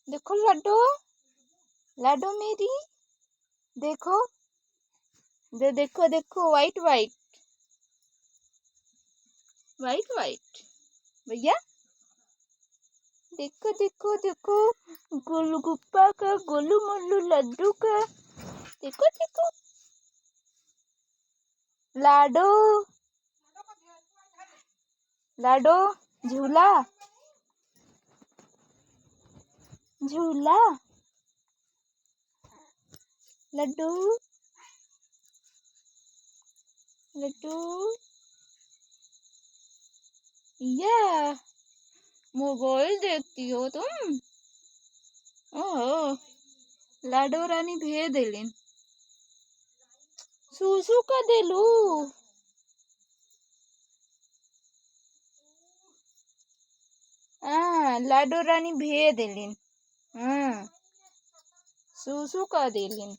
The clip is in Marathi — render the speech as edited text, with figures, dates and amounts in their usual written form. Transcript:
देखो लड्डू, लड्डू मेरी देखो, देखो देखो वाइट वाइट वाइट वाइट भैया, देखो देखो देखो गोलगप्पा का गोलू मोलू लड्डू का, देखो देखो लाडो, लाडो झूला, झूला लड्डू, लड्डू या मोबाइल देखती हो तुम? ओह लाडो रानी भेज दिलिन सुसु का दिलू। लाडो रानी भेज दिलिन सुसु का दिलिन।